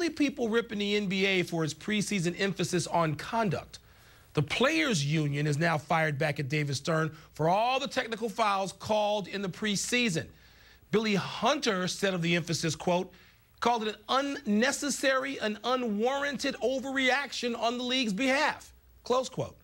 only people ripping the NBA for its preseason emphasis on conduct. The Players Union is now fired back at David Stern for all the technical fouls called in the preseason. Billy Hunter said of the emphasis, quote, called it an unnecessary and unwarranted overreaction on the league's behalf, close quote.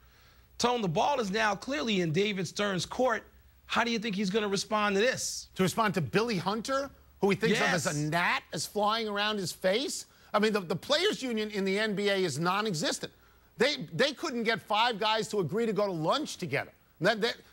Tone, the ball is now clearly in David Stern's court. How do you think he's going to respond to this? To respond to Billy Hunter, who he thinks of as a gnat as flying around his face? I mean, the Players Union in the NBA is non-existent. They couldn't get 5 guys to agree to go to lunch together.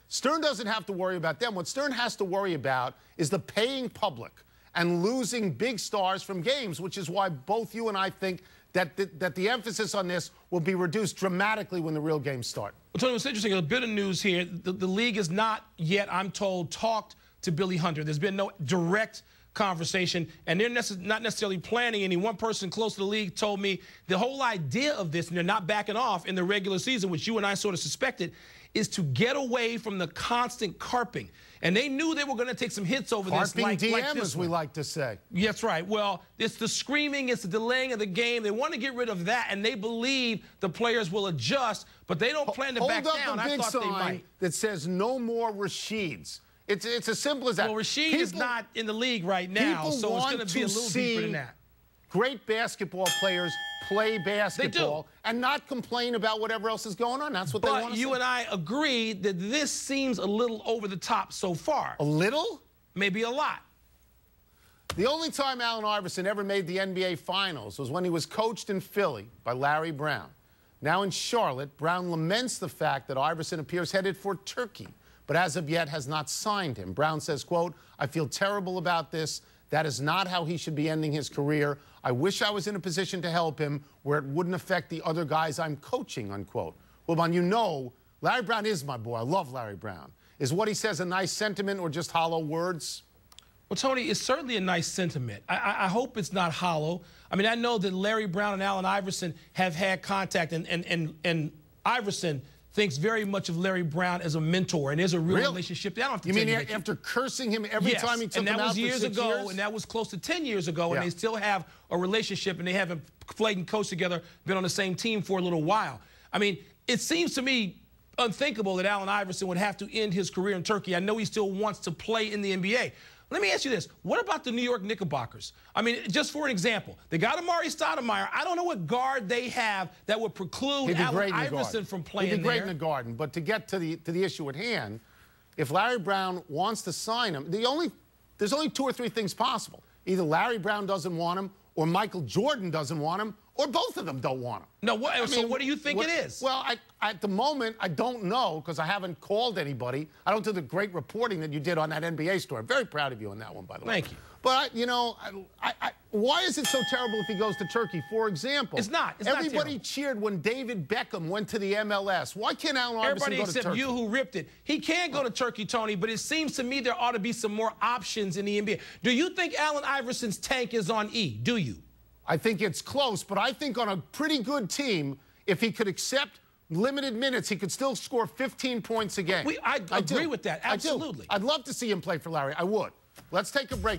Stern doesn't have to worry about them. What Stern has to worry about is the paying public and losing big stars from games, which is why both you and I think that the emphasis on this will be reduced dramatically when the real games start. Well, Tony, what's interesting, a bit of news here. The league has not yet, I'm told, talked to Billy Hunter. There's been no direct conversation, and they're not necessarily planning any. One person close to the league told me the whole idea of this, and they're not backing off in the regular season, which you and I sort of suspected, is to get away from the constant carping. And they knew they were going to take some hits over this. Carping DM, as we like to say. That's right. Well, it's the screaming, it's the delaying of the game. They want to get rid of that, and they believe the players will adjust, but they don't plan to back down. I thought they might. That says no more Rasheeds. It's as simple as that. Well, Rasheed is not in the league right now, so it's going to be a little deeper than that. Great basketball players play basketball and not complain about whatever else is going on. That's what they want to see. But you and I agree that this seems a little over the top so far. A little? Maybe a lot. The only time Allen Iverson ever made the NBA Finals was when he was coached in Philly by Larry Brown. Now in Charlotte, Brown laments the fact that Iverson appears headed for Turkey, but as of yet has not signed him. Brown says, quote, I feel terrible about this. That is not how he should be ending his career. I wish I was in a position to help him where it wouldn't affect the other guys I'm coaching, unquote. Well, man, you know, Larry Brown is my boy. I love Larry Brown. Is what he says a nice sentiment or just hollow words? Well, Tony, it's certainly a nice sentiment. I hope it's not hollow. I mean, I know that Larry Brown and Allen Iverson have had contact, and Iverson thinks very much of Larry Brown as a mentor, and there's a real relationship. I don't have to you mean after cursing him every time he took him out for 6 years? And that was years ago, and that was close to 10 years ago, and they still have a relationship, and they haven't played and coached together, been on the same team for a little while. I mean, it seems to me unthinkable that Allen Iverson would have to end his career in Turkey. I know he still wants to play in the NBA. Let me ask you this. What about the New York Knickerbockers? I mean, just for an example, they got Amari Stoudemire. I don't know what guard they have that would preclude Allen Iverson from playing there. He'd be great in the Garden. But to get to the issue at hand, if Larry Brown wants to sign him, there's only 2 or 3 things possible. Either Larry Brown doesn't want him, or Michael Jordan doesn't want him, or both of them don't want him. No, so what do you think it is? Well, at the moment, I don't know because I haven't called anybody. I don't do the great reporting that you did on that NBA story. I'm very proud of you on that one, by the way. Thank you. But, you know, why is it so terrible if he goes to Turkey? For example, it's not. Everybody cheered when David Beckham went to the MLS. Why can't Allen Iverson go to Turkey? Everybody except you who ripped it. He can go to Turkey, Tony, but it seems to me there ought to be some more options in the NBA. Do you think Allen Iverson's tank is on E? Do you? I think it's close, but I think on a pretty good team, if he could accept limited minutes, he could still score 15 points a game. I agree with that, absolutely. I'd love to see him play for Larry. I would. Let's take a break.